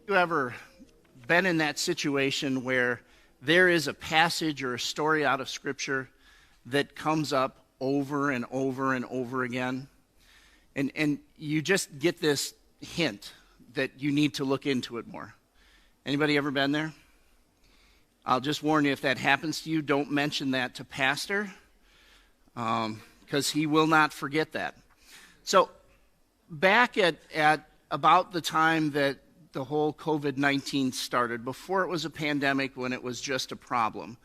You ever been in that situation where there is a passage or a story out of Scripture that comes up over and over and over again, and you just get this hint that you need to look into it more? Anybody ever been there? I'll just warn you, if that happens to you, don't mention that to Pastor, because he will not forget that. So back at about the time that the whole COVID-19 started, before it was a pandemic, when it was just a problem,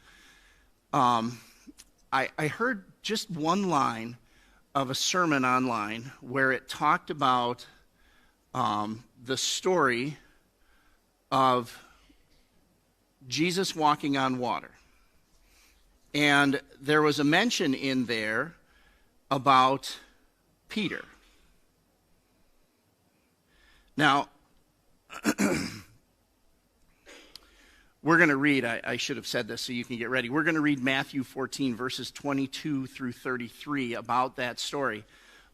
I heard just one line of a sermon online where it talked about the story of Jesus walking on water. And there was a mention in there about Peter. Now, we're going to read, I should have said this so you can get ready. We're going to read Matthew 14, verses 22 through 33 about that story.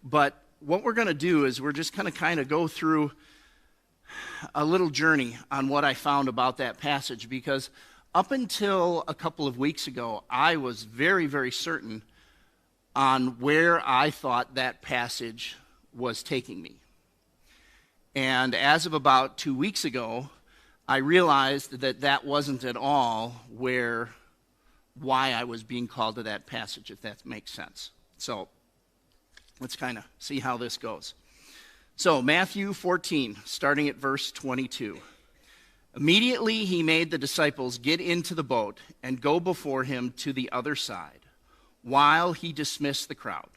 But what we're going to do is we're just going to kind of go through a little journey on what I found about that passage, because up until a couple of weeks ago, I was very, very certain on where I thought that passage was taking me. And as of about 2 weeks ago, I realized that that wasn't at all why I was being called to that passage, if that makes sense. So let's kind of see how this goes. So Matthew 14, starting at verse 22. Immediately he made the disciples get into the boat and go before him to the other side, while he dismissed the crowd.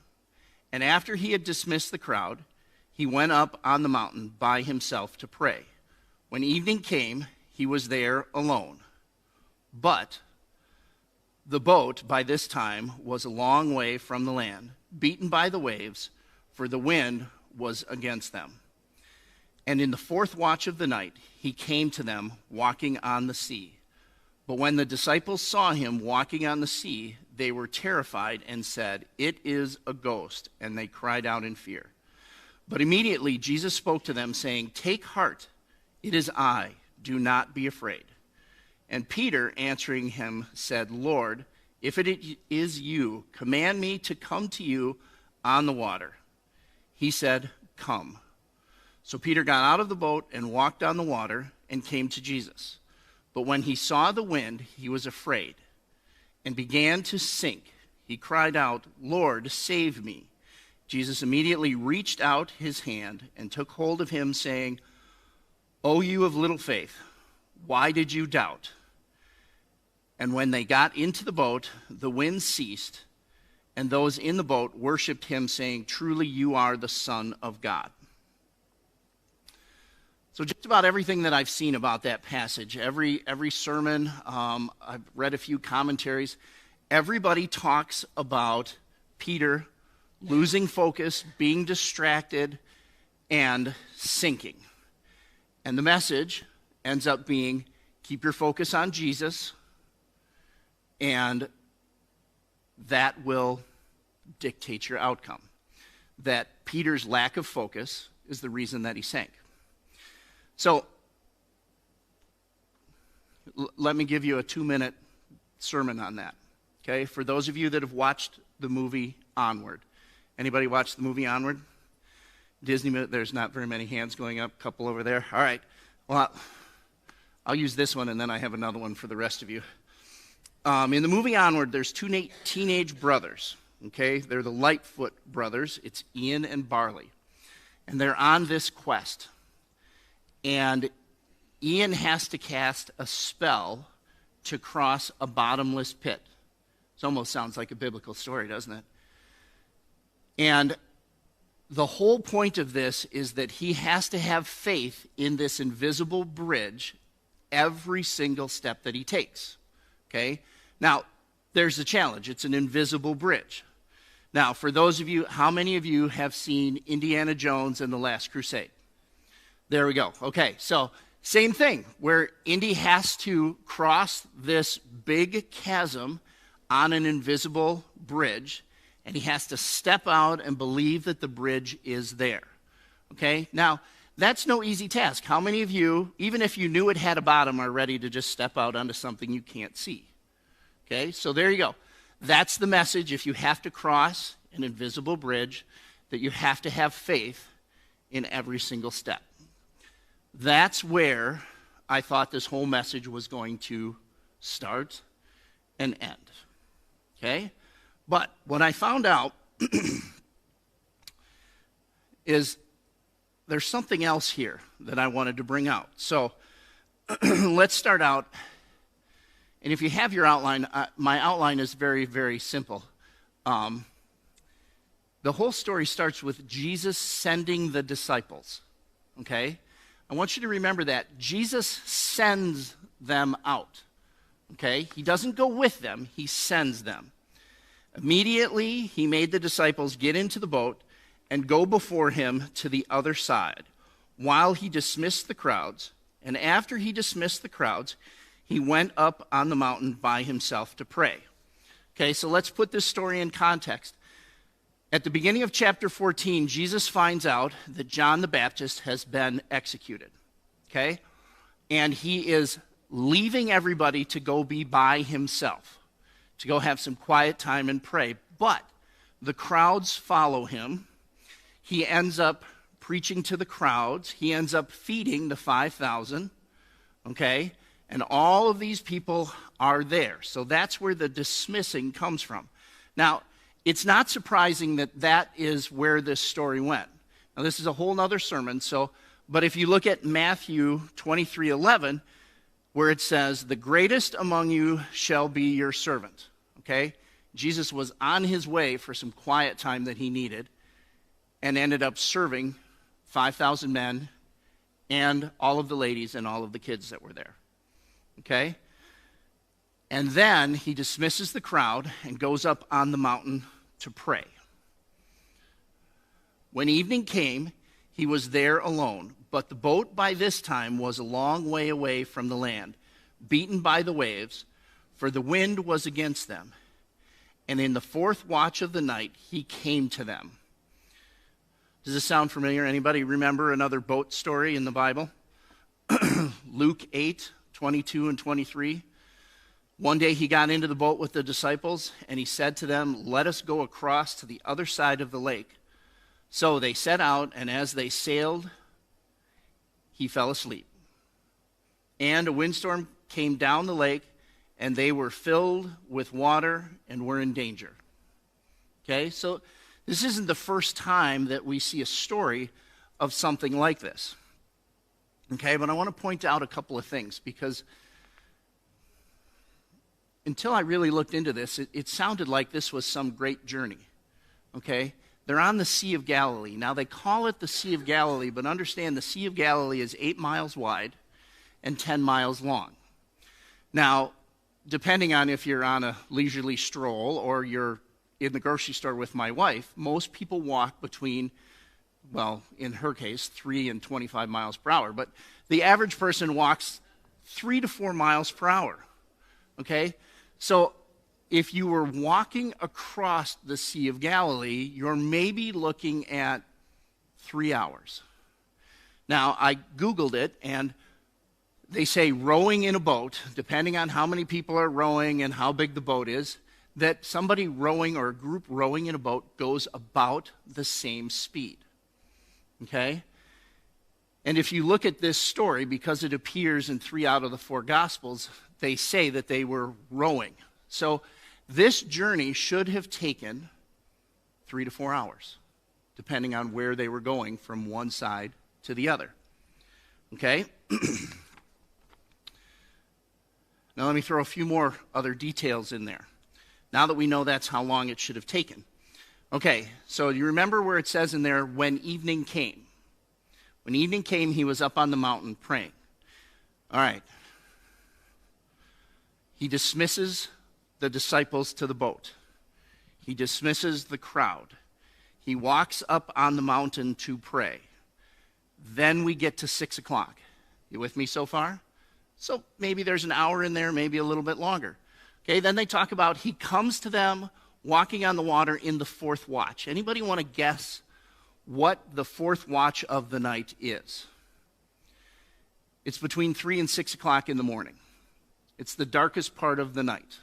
And after he had dismissed the crowd, he went up on the mountain by himself to pray. When evening came, he was there alone. But the boat by this time was a long way from the land, beaten by the waves, for the wind was against them. And in the fourth watch of the night, he came to them walking on the sea. But when the disciples saw him walking on the sea, they were terrified and said, "It is a ghost," and they cried out in fear. But immediately Jesus spoke to them, saying, "Take heart, it is I, do not be afraid." And Peter, answering him, said, "Lord, if it is you, command me to come to you on the water." He said, "Come." So Peter got out of the boat and walked on the water and came to Jesus. But when he saw the wind, he was afraid and began to sink. He cried out, "Lord, save me." Jesus immediately reached out his hand and took hold of him, saying, "O you of little faith, why did you doubt?" And when they got into the boat, the wind ceased, and those in the boat worshipped him, saying, "Truly you are the Son of God." So just about everything that I've seen about that passage, every sermon, I've read a few commentaries, everybody talks about Peter losing focus, being distracted, and sinking. And the message ends up being, keep your focus on Jesus, and that will dictate your outcome. That Peter's lack of focus is the reason that he sank. So, let me give you a 2-minute sermon on that, okay? For those of you that have watched the movie Onward. Anybody watch the movie Onward? Disney, there's not very many hands going up, a couple over there. All right, well, I'll use this one, and then I have another one for the rest of you. In the movie Onward, there's two teenage brothers, okay? They're the Lightfoot brothers. It's Ian and Barley. And they're on this quest. And Ian has to cast a spell to cross a bottomless pit. It almost sounds like a biblical story, doesn't it? And the whole point of this is that he has to have faith in this invisible bridge every single step that he takes, okay? Now, there's the challenge. It's an invisible bridge. Now, for those of you, how many of you have seen Indiana Jones and the Last Crusade? There we go. Okay, so same thing, where Indy has to cross this big chasm on an invisible bridge, and he has to step out and believe that the bridge is there. Okay, now That's no easy task. How many of you, even if you knew it had a bottom, are ready to just step out onto something you can't see? Okay, so there you go. That's the message. If you have to cross an invisible bridge, that you have to have faith in every single step. That's where I thought this whole message was going to start and end. Okay? But what I found out is there's something else here that I wanted to bring out. So let's start out. And if you have your outline, my outline is very, very simple. The whole story starts with Jesus sending the disciples. Okay? I want you to remember that. Jesus sends them out. Okay? He doesn't go with them, he sends them. Immediately, he made the disciples get into the boat and go before him to the other side while he dismissed the crowds. And after he dismissed the crowds, he went up on the mountain by himself to pray. Okay, so let's put this story in context. At the beginning of chapter 14, Jesus finds out that John the Baptist has been executed. Okay? And he is leaving everybody to go be by himself, to go have some quiet time and pray. But the crowds follow him. He ends up preaching to the crowds. He ends up feeding the 5,000. Okay? And all of these people are there. So that's where the dismissing comes from. Now, it's not surprising that that is where this story went. Now, this is a whole other sermon, but if you look at Matthew 23:11, where it says, "The greatest among you shall be your servant." Okay? Jesus was on his way for some quiet time that he needed and ended up serving 5,000 men and all of the ladies and all of the kids that were there. Okay? And then he dismisses the crowd and goes up on the mountain to pray. When evening came, he was there alone, but the boat by this time was a long way away from the land, beaten by the waves, for the wind was against them. And in the fourth watch of the night, he came to them. Does this sound familiar? Anybody remember another boat story in the Bible? Luke 8:22 and 23. One day he got into the boat with the disciples, and he said to them, "Let us go across to the other side of the lake." So they set out, and as they sailed, he fell asleep. And a windstorm came down the lake, and they were filled with water and were in danger. Okay, so this isn't the first time that we see a story of something like this. Okay, but I want to point out a couple of things, because until I really looked into this, it sounded like this was some great journey. Okay? They're on the Sea of Galilee. Now, they call it the Sea of Galilee, but understand the Sea of Galilee is 8 miles wide and 10 miles long. Now, depending on if you're on a leisurely stroll or you're in the grocery store with my wife, most people walk between, well, in her case, 3 and 25 miles per hour. But the average person walks 3 to 4 miles per hour. Okay? So if you were walking across the Sea of Galilee, you're maybe looking at 3 hours. Now, I Googled it, and they say rowing in a boat, depending on how many people are rowing and how big the boat is, that somebody rowing or a group rowing in a boat goes about the same speed. Okay? And if you look at this story, because it appears in 3 out of the 4 Gospels, they say that they were rowing. So this journey should have taken 3 to 4 hours, depending on where they were going from one side to the other. Okay? Now let me throw a few more other details in there, now that we know that's how long it should have taken. Okay, so you remember where it says in there, when evening came. When evening came, he was up on the mountain praying. All right. He dismisses the disciples to the boat. He dismisses the crowd. He walks up on the mountain to pray. Then we get to 6 o'clock. You with me so far? So maybe there's an hour in there, maybe a little bit longer. Okay, then they talk about he comes to them walking on the water in the fourth watch. Anybody want to guess what the fourth watch of the night is. It's between 3 and 6 o'clock in the morning. It's the darkest part of the night.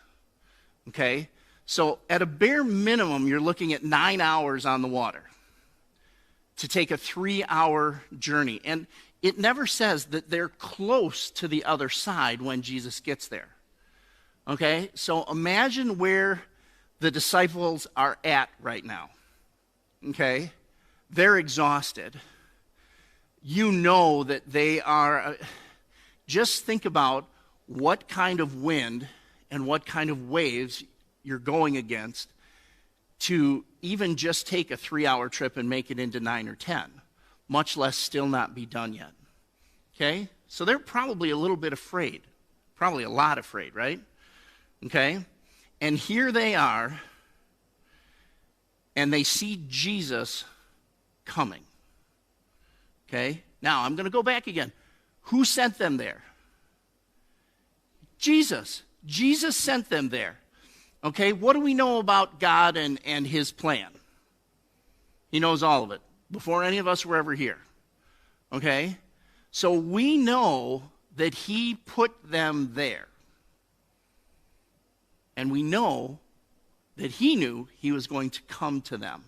Okay? So at a bare minimum, you're looking at 9 hours on the water to take a 3-hour journey. And it never says that they're close to the other side when Jesus gets there. Okay? So imagine where the disciples are at right now. Okay? They're exhausted. You know that they are. Just think about what kind of wind and what kind of waves you're going against to even just take a 3-hour trip and make it into 9 or 10, much less still not be done yet. Okay? So they're probably a little bit afraid, probably a lot afraid, right? Okay? And here they are, and they see Jesus coming. Okay? Now, I'm going to go back again. Who sent them there? Jesus. Jesus sent them there. Okay? What do we know about God and his plan? He knows all of it before any of us were ever here. Okay? So we know that he put them there. And we know that he knew he was going to come to them.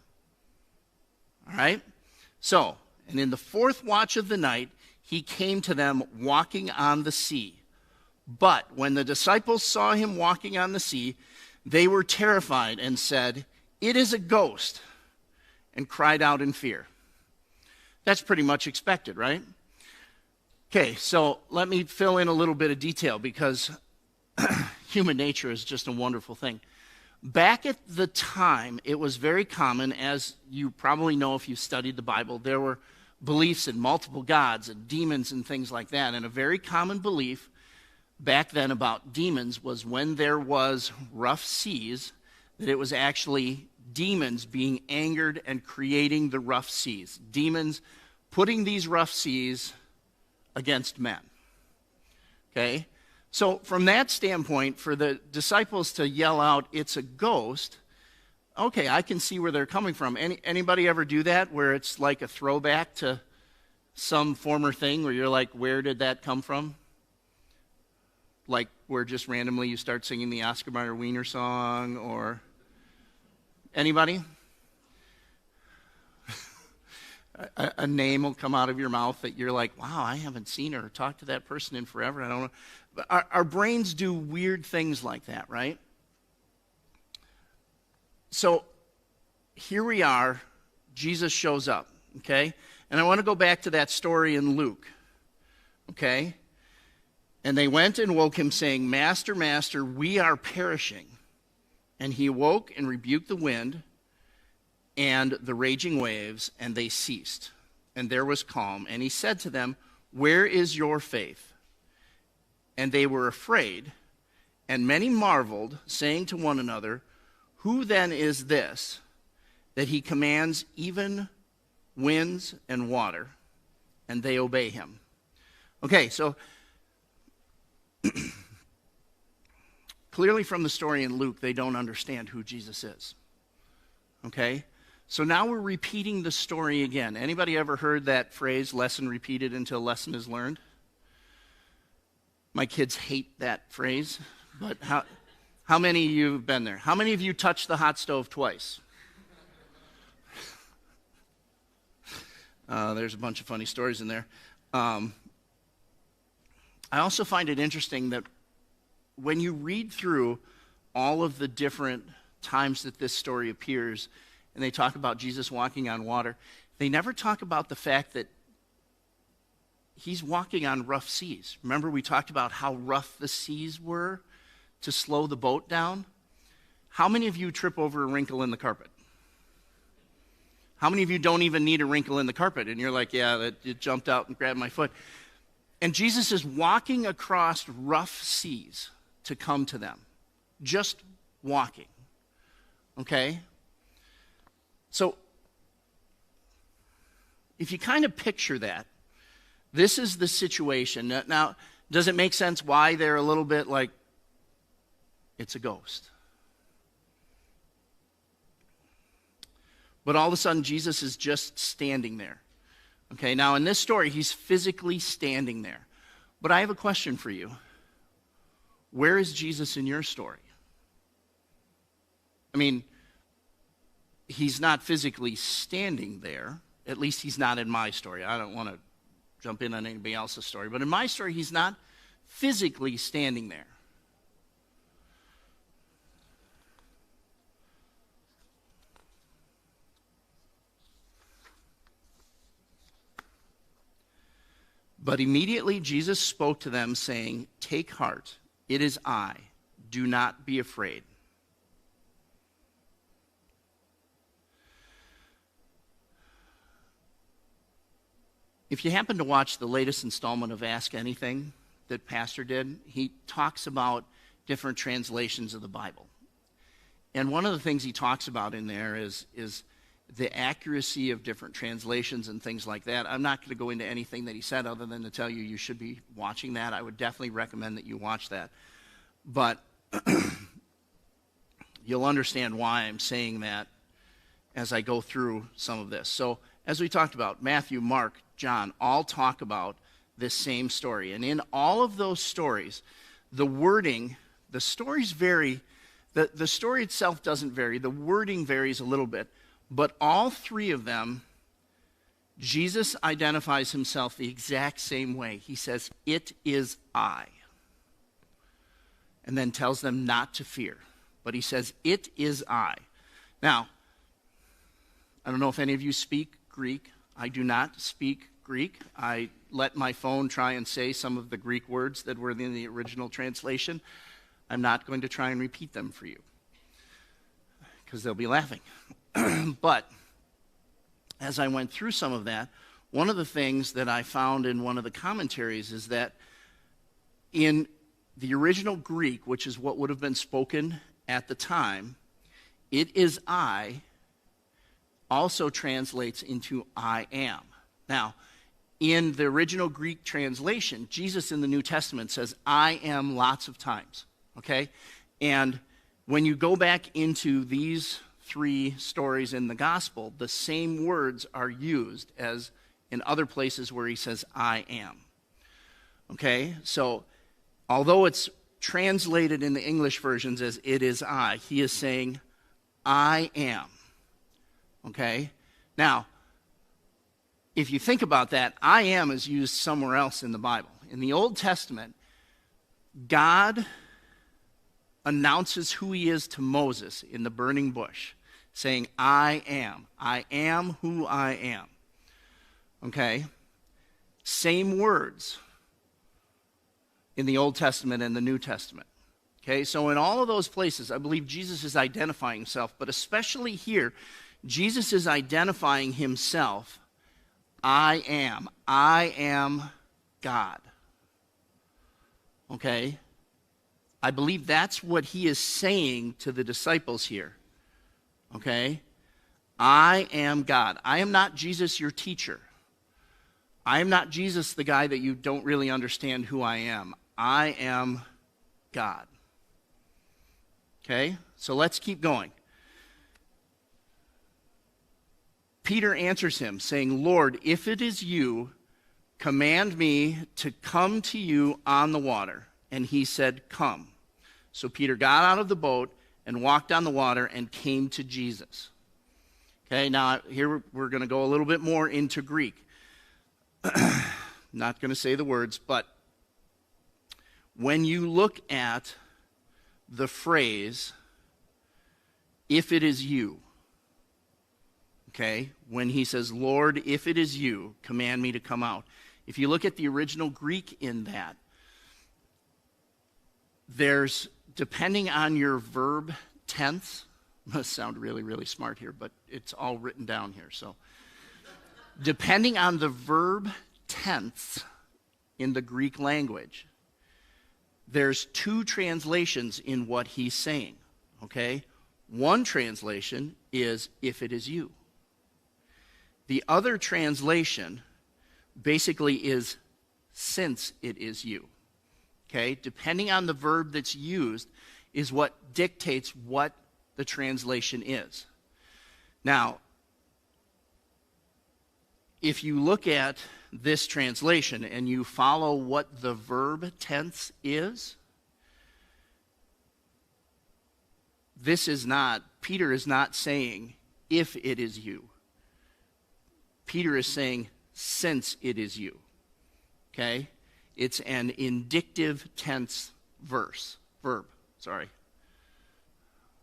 All right? So, and in the fourth watch of the night, he came to them walking on the sea. But when the disciples saw him walking on the sea, they were terrified and said, "It is a ghost," and cried out in fear. That's pretty much expected, right? Okay, so let me fill in a little bit of detail because human nature is just a wonderful thing. Back at the time, it was very common, as you probably know if you studied the Bible, there were beliefs in multiple gods and demons and things like that. And a very common belief back then about demons was when there was rough seas, that it was actually demons being angered and creating the rough seas. Demons putting these rough seas against men. Okay? So from that standpoint, for the disciples to yell out, "It's a ghost," okay, I can see where they're coming from. Anybody ever do that, where it's like a throwback to some former thing, where you're like, where did that come from? Like where just randomly you start singing the Oscar Mayer Wiener song, or anybody? A name will come out of your mouth that you're like, wow, I haven't seen her or talked to that person in forever. I don't know. But our brains do weird things like that, right? So here we are. Jesus shows up, okay? And I want to go back to that story in Luke, okay? And they went and woke him, saying, "Master, Master, we are perishing." And he awoke and rebuked the wind and the raging waves, and they ceased. And there was calm. And he said to them, "Where is your faith?" And they were afraid, and many marveled, saying to one another, "Who then is this, that he commands even winds and water, and they obey him?" Okay, so clearly from the story in Luke, they don't understand who Jesus is. Okay? So now we're repeating the story again. Anybody ever heard that phrase, lesson repeated until lesson is learned? My kids hate that phrase, but how many of you have been there? How many of you touched the hot stove twice? There's a bunch of funny stories in there. I also find it interesting that when you read through all of the different times that this story appears, and they talk about Jesus walking on water, they never talk about the fact that he's walking on rough seas. Remember we talked about how rough the seas were to slow the boat down? How many of you trip over a wrinkle in the carpet? How many of you don't even need a wrinkle in the carpet? And you're like, yeah, it jumped out and grabbed my foot. And Jesus is walking across rough seas to come to them. Just walking. Okay? So, if you kind of picture that, this is the situation. Now, does it make sense why they're a little bit like, it's a ghost? But all of a sudden, Jesus is just standing there. Okay, now in this story, he's physically standing there. But I have a question for you. Where is Jesus in your story? I mean, he's not physically standing there. At least he's not in my story. I don't want to jump in on anybody else's story. But in my story, he's not physically standing there. But immediately Jesus spoke to them, saying, "Take heart, it is I. Do not be afraid." If you happen to watch the latest installment of Ask Anything that Pastor did, he talks about different translations of the Bible. And one of the things he talks about in there is the accuracy of different translations and things like that. I'm not going to go into anything that he said other than to tell you you should be watching that. I would definitely recommend that you watch that. But you'll understand why I'm saying that as I go through some of this. So as we talked about, Matthew, Mark, John all talk about this same story. And in all of those stories, the wording, the stories vary. The story itself doesn't vary. The wording varies a little bit. But all three of them, Jesus identifies himself the exact same way. He says, "It is I." And then tells them not to fear. But he says, "It is I." Now, I don't know if any of you speak Greek. I do not speak Greek. I let my phone try and say some of the Greek words that were in the original translation. I'm not going to try and repeat them for you, because they'll be laughing. But as I went through some of that, one of the things that I found in one of the commentaries is that in the original Greek, which is what would have been spoken at the time, "It is I" also translates into "I am." Now, in the original Greek translation, Jesus in the New Testament says, "I am" lots of times, okay? And when you go back into these three stories in the gospel, the same words are used as in other places where he says, "I am." Okay? So, although it's translated in the English versions as "it is I," he is saying, "I am." Okay? Now, if you think about that, "I am" is used somewhere else in the Bible. In the Old Testament, God announces who he is to Moses in the burning bush, saying, "I am. I am who I am." Okay? Same words in the Old Testament and the New Testament. Okay? So in all of those places, I believe Jesus is identifying himself, but especially here, Jesus is identifying himself, "I am. I am God." Okay? I believe that's what he is saying to the disciples here. Okay? I am God. I am not Jesus, your teacher. I am not Jesus, the guy that you don't really understand who I am. I am God. Okay? So let's keep going. Peter answers him, saying, "Lord, if it is you, command me to come to you on the water." And he said, "Come." So Peter got out of the boat and walked on the water and came to Jesus. Okay, now here we're going to go a little bit more into Greek. Not going to say the words, but when you look at the phrase, "if it is you," okay, when he says, "Lord, if it is you, command me to come out." If you look at the original Greek in that, there's, depending on your verb tense, must sound really, really smart here, but it's all written down here. So, depending on the verb tense in the Greek language, there's two translations in what he's saying, okay? One translation is, "if it is you." The other translation basically is, "since it is you." Okay? Depending on the verb that's used is what dictates what the translation is. Now, if you look at this translation and you follow what the verb tense is, Peter is not saying, if it is you. Peter is saying, since it is you. Okay? It's an indicative tense verb.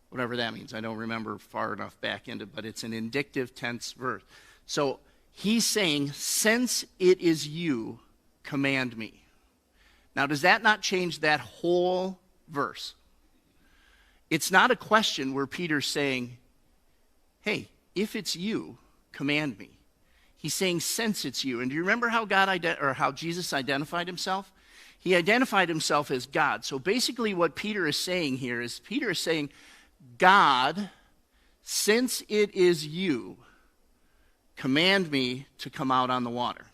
Whatever that means. I don't remember far enough back into it, but it's an indicative tense verb. So he's saying, since it is you, command me. Now, does that not change that whole verse? It's not a question where Peter's saying, hey, if it's you, command me. He's saying, since it's you. And do you remember how how Jesus identified himself? He identified himself as God. So basically what Peter is saying here is, Peter is saying, God, since it is you, command me to come out on the water.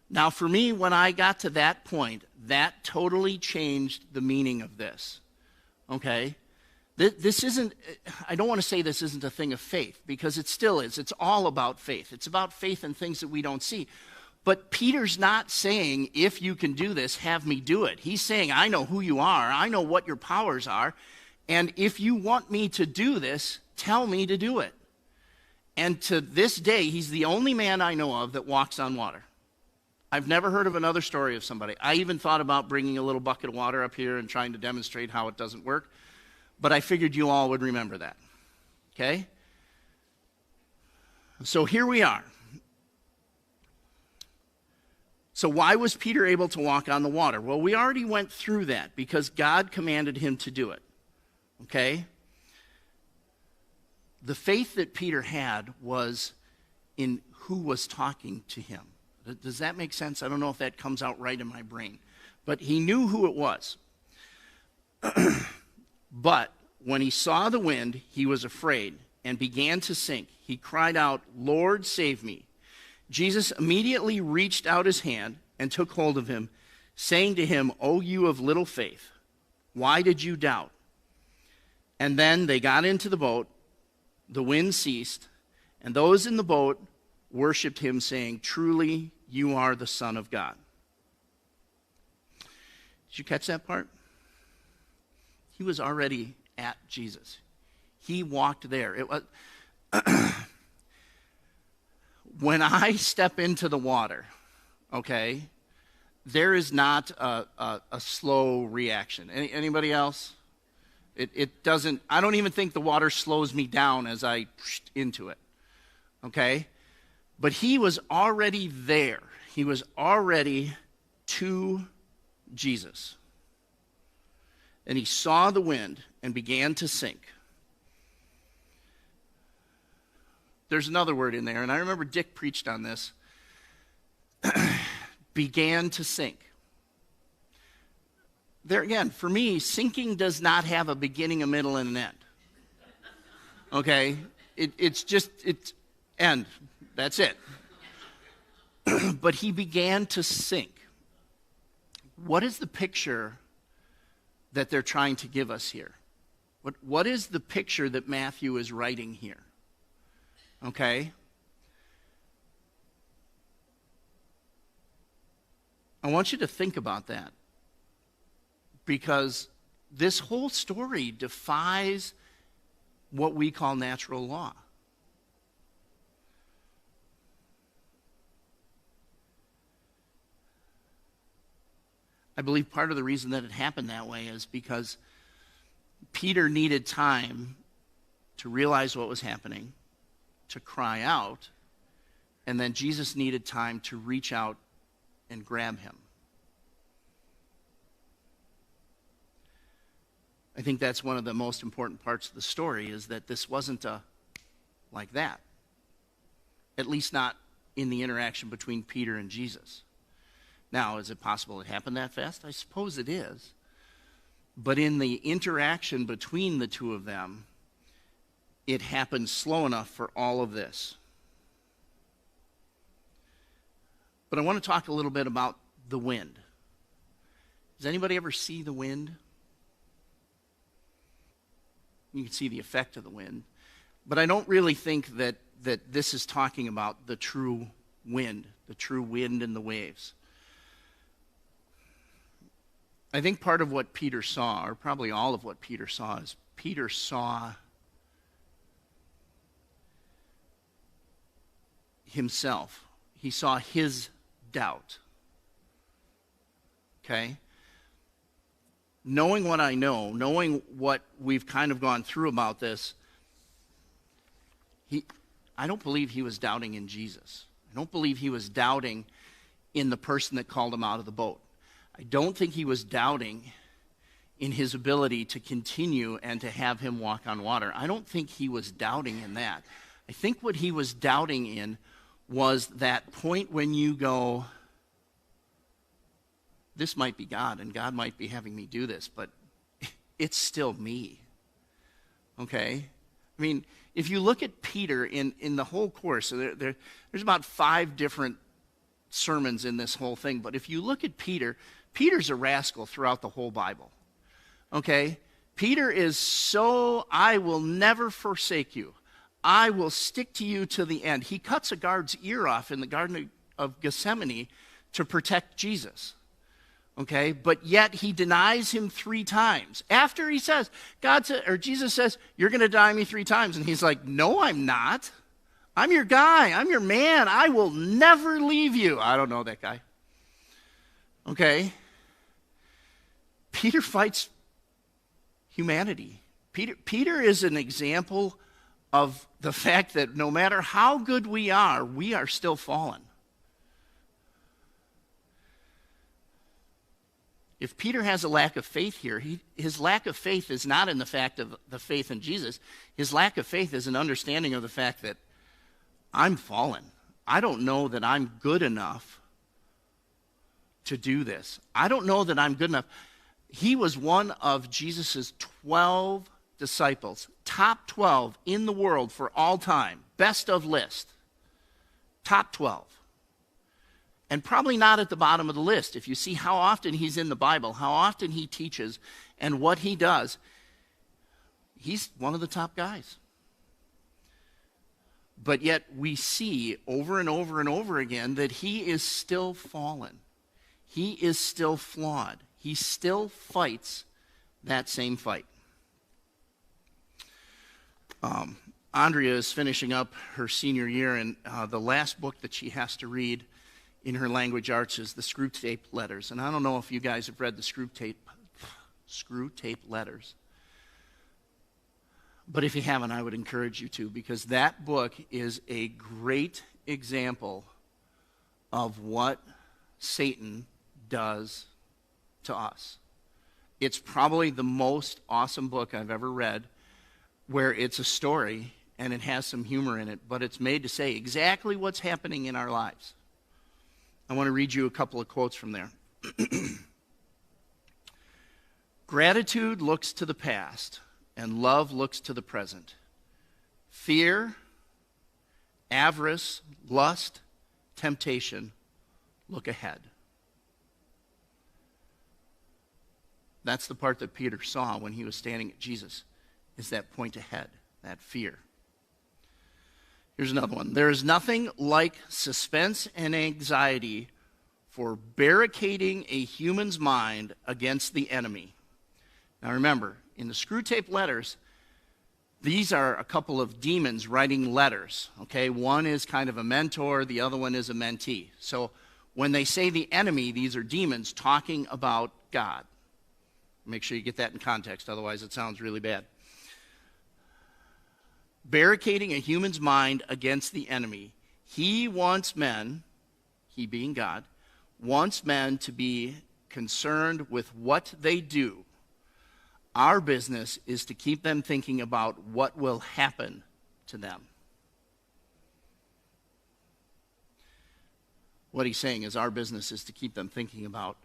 Now, for me, when I got to that point, that totally changed the meaning of this. Okay? This isn't, I don't want to say this isn't a thing of faith, because it still is. It's all about faith. It's about faith in things that we don't see. But Peter's not saying, if you can do this, have me do it. He's saying, I know who you are. I know what your powers are. And if you want me to do this, tell me to do it. And to this day, he's the only man I know of that walks on water. I've never heard of another story of somebody. I even thought about bringing a little bucket of water up here and trying to demonstrate how it doesn't work. But I figured you all would remember that. Okay? So here we are. So why was Peter able to walk on the water? Well, we already went through that because God commanded him to do it. Okay? The faith that Peter had was in who was talking to him. Does that make sense? I don't know if that comes out right in my brain. But he knew who it was. But when he saw the wind, he was afraid and began to sink. He cried out, Lord, save me. Jesus immediately reached out his hand and took hold of him, saying to him, O you of little faith, why did you doubt? And then they got into the boat, the wind ceased, and those in the boat worshiped him, saying, truly, you are the Son of God. Did you catch that part? He was already at Jesus. He walked there. It was when I step into the water, okay, there is not a slow reaction. Anybody else? It doesn't, I don't even think the water slows me down as I into it, okay? But he was already there. He was already to Jesus. And he saw the wind and began to sink. There's another word in there, and I remember Dick preached on this. Began to sink. There again, for me, sinking does not have a beginning, a middle, and an end. Okay? It's end. That's it. But he began to sink. What is the picture that they're trying to give us here? What is the picture that Matthew is writing here? Okay? I want you to think about that, because this whole story defies what we call natural law. I believe part of the reason that it happened that way is because Peter needed time to realize what was happening, to cry out, and then Jesus needed time to reach out and grab him. I think that's one of the most important parts of the story, is that this wasn't like that. At least not in the interaction between Peter and Jesus. Now, is it possible it happened that fast? I suppose it is. But in the interaction between the two of them, it happened slow enough for all of this. But I want to talk a little bit about the wind. Does anybody ever see the wind? You can see the effect of the wind. But I don't really think that that this is talking about the true wind and the waves. I think part of what Peter saw, or probably all of what Peter saw, is Peter saw himself. He saw his doubt. Okay? Knowing what I know, knowing what we've kind of gone through about this, I don't believe he was doubting in Jesus. I don't believe he was doubting in the person that called him out of the boat. I don't think he was doubting in his ability to continue and to have him walk on water. I don't think he was doubting in that. I think what he was doubting in was that point when you go, this might be God, and God might be having me do this, but it's still me. Okay? I mean, if you look at Peter in the whole course, there's about 5 different sermons in this whole thing, but if you look at Peter's a rascal throughout the whole Bible. Okay? Peter is so, I will never forsake you. I will stick to you to the end. He cuts a guard's ear off in the Garden of Gethsemane to protect Jesus. Okay? But yet he denies him 3 times. After he says, Jesus says, you're going to deny me 3 times. And he's like, no, I'm not. I'm your guy. I'm your man. I will never leave you. I don't know that guy. Okay? Peter fights humanity. Peter is an example of the fact that no matter how good we are still fallen. If Peter has a lack of faith here, his lack of faith is not in the fact of the faith in Jesus. His lack of faith is an understanding of the fact that I'm fallen. I don't know that I'm good enough to do this. I don't know that I'm good enough. He was one of Jesus' 12 disciples, top 12 in the world for all time, best of list, top 12. And probably not at the bottom of the list. If you see how often he's in the Bible, how often he teaches, and what he does, he's one of the top guys. But yet we see over and over and over again that he is still fallen. He is still flawed. He still fights that same fight. Andrea is finishing up her senior year, and the last book that she has to read in her language arts is the Screwtape Letters. And I don't know if you guys have read the Screwtape Letters. But if you haven't, I would encourage you to, because that book is a great example of what Satan does to us. It's probably the most awesome book I've ever read, where it's a story and it has some humor in it, but it's made to say exactly what's happening in our lives. I want to read you a couple of quotes from there. Gratitude looks to the past, and love looks to the present. Fear, avarice, lust, temptation look ahead. That's the part that Peter saw when he was standing at Jesus, is that point ahead, that fear. Here's another one. There is nothing like suspense and anxiety for barricading a human's mind against the enemy. Now remember, in the Screwtape Letters, these are a couple of demons writing letters. Okay, one is kind of a mentor, the other one is a mentee. So when they say the enemy, these are demons talking about God. Make sure you get that in context, otherwise it sounds really bad. Barricading a human's mind against the enemy. He wants men, he being God, wants men to be concerned with what they do. Our business is to keep them thinking about what will happen to them. What he's saying is our business is to keep them thinking about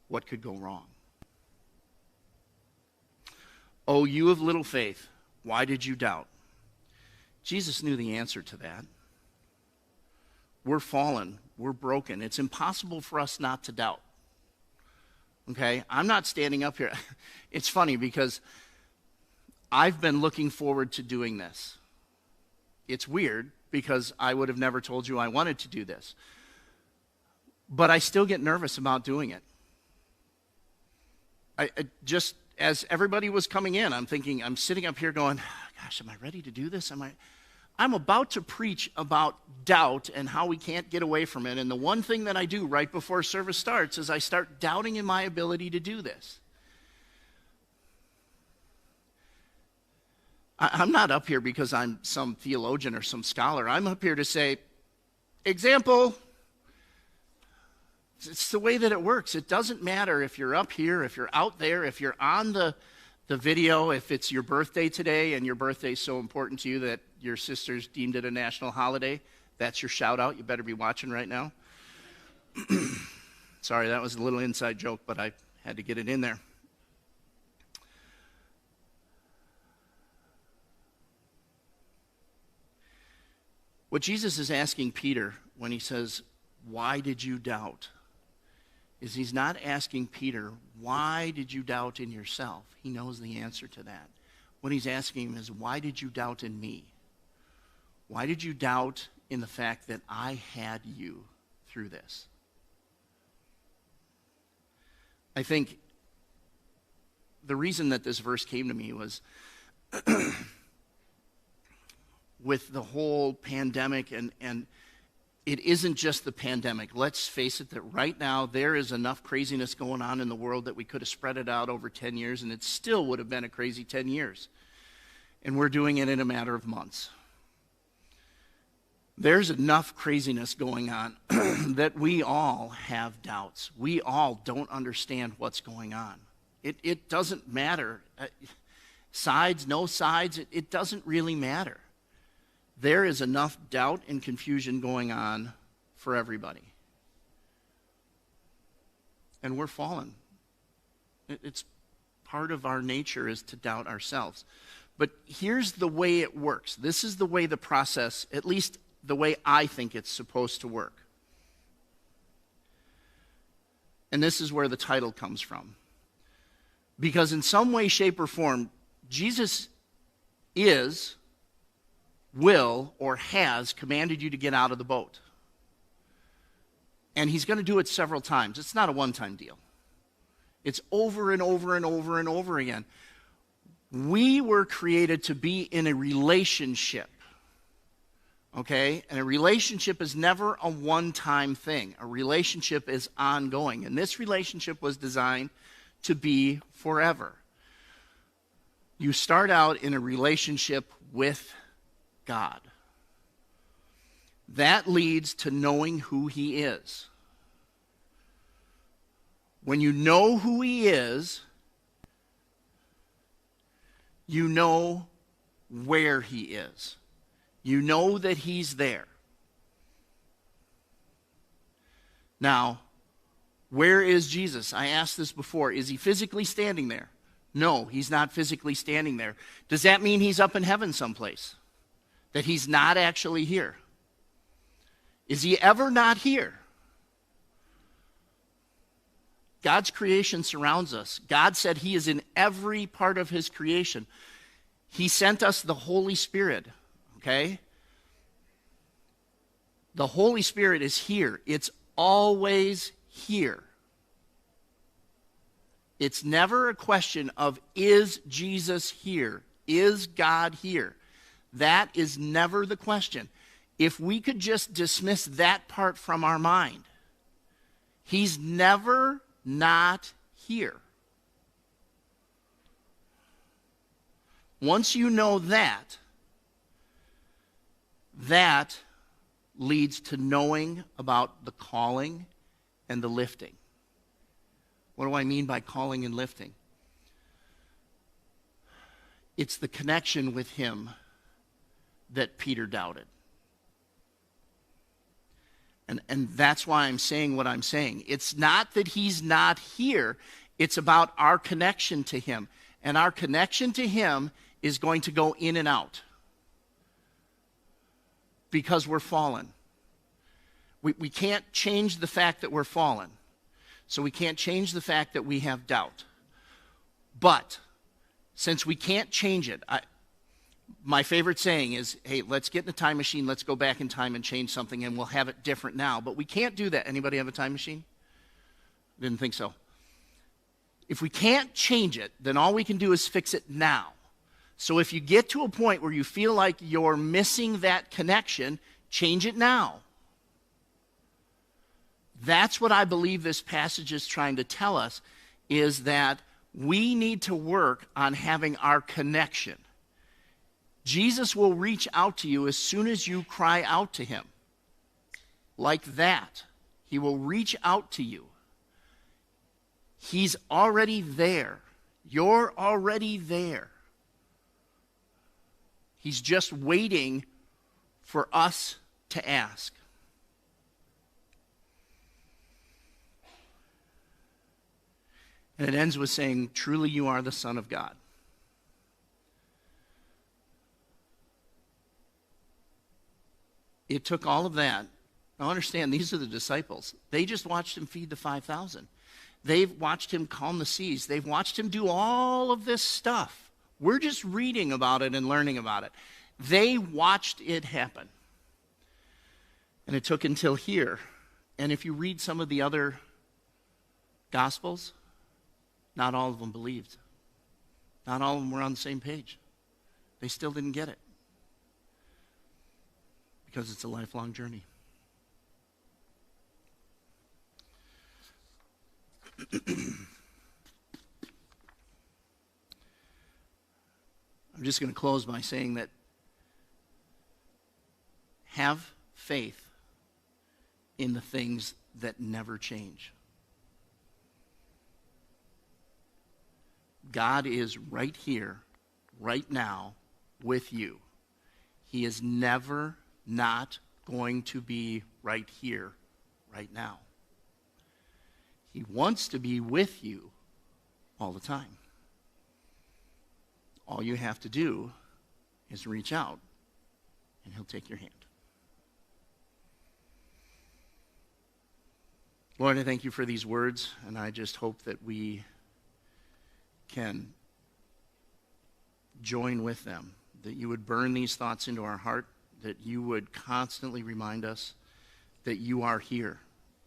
what could go wrong. Oh, you of little faith, why did you doubt? Jesus knew the answer to that. We're fallen. We're broken. It's impossible for us not to doubt. Okay? I'm not standing up here. It's funny because I've been looking forward to doing this. it's weird because I would have never told you I wanted to do this. But I still get nervous about doing it. I just, as everybody was coming in, I'm sitting up here going, gosh, am I ready to do this? I'm about to preach about doubt and how we can't get away from it. And the one thing that I do right before service starts is I start doubting in my ability to do this. I'm not up here because I'm some theologian or some scholar. I'm up here to say, example. It's the way that it works. It doesn't matter if you're up here, if you're out there, if you're on the video, if it's your birthday today and your birthday is so important to you that your sisters deemed it a national holiday. That's your shout out. You better be watching right now. Sorry, that was a little inside joke, but I had to get it in there. What Jesus is asking Peter when he says, why did you doubt? Is he's not asking Peter, why did you doubt in yourself? He knows the answer to that. What he's asking him is, why did you doubt in me? Why did you doubt in the fact that I had you through this? I think the reason that this verse came to me was with the whole pandemic, and it isn't just the pandemic. Let's face it that right now there is enough craziness going on in the world that we could have spread it out over 10 years, and it still would have been a crazy 10 years. And we're doing it in a matter of months. There's enough craziness going on that we all have doubts. We all don't understand what's going on. It doesn't matter. Sides, no sides, it doesn't really matter. There is enough doubt and confusion going on for everybody. And we're fallen. It's part of our nature is to doubt ourselves. But here's the way it works. This is the way the process, at least the way I think it's supposed to work. And this is where the title comes from. Because in some way, shape, or form, Jesus will, or has commanded you to get out of the boat. And he's going to do it several times. It's not a one-time deal. It's over and over and over and over again. We were created to be in a relationship. Okay? And a relationship is never a one-time thing. A relationship is ongoing. And this relationship was designed to be forever. You start out in a relationship with God. That leads to knowing who he is. When you know who he is, you know where he is. You know that he's there. Now, where is Jesus? I asked this before. Is he physically standing there? No, he's not physically standing there. Does that mean he's up in heaven someplace? That he's not actually here? Is he ever not here? God's creation surrounds us. God said he is in every part of his creation. He sent us the Holy Spirit, okay? The Holy Spirit is here. It's always here. It's never a question of, is Jesus here? Is God here? That is never the question. If we could just dismiss that part from our mind, he's never not here. Once you know that, that leads to knowing about the calling and the lifting. What do I mean by calling and lifting? It's the connection with him that Peter doubted. And that's why I'm saying what I'm saying. It's not that he's not here. It's about our connection to him. And our connection to him is going to go in and out. Because we're fallen. We can't change the fact that we're fallen. So we can't change the fact that we have doubt. But since we can't change it, My favorite saying is, hey, let's get in a time machine, let's go back in time and change something, and we'll have it different now. But we can't do that. Anybody have a time machine? Didn't think so. If we can't change it, then all we can do is fix it now. So if you get to a point where you feel like you're missing that connection, change it now. That's what I believe this passage is trying to tell us, is that we need to work on having our connection. Jesus will reach out to you as soon as you cry out to him. Like that. He will reach out to you. He's already there. You're already there. He's just waiting for us to ask. And it ends with saying, truly you are the Son of God. It took all of that. Now understand, these are the disciples. They just watched him feed the 5,000. They've watched him calm the seas. They've watched him do all of this stuff. We're just reading about it and learning about it. They watched it happen. And it took until here. And if you read some of the other Gospels, not all of them believed. Not all of them were on the same page. They still didn't get it. Because it's a lifelong journey. I'm just going to close by saying that have faith in the things that never change. God is right here, right now, with you. He is never not going to be right here, right now. He wants to be with you all the time. All you have to do is reach out, and he'll take your hand. Lord, I thank you for these words, and I just hope that we can join with them, that you would burn these thoughts into our heart, that you would constantly remind us that you are here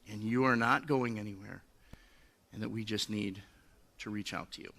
and you are not going anywhere, and that we just need to reach out to you.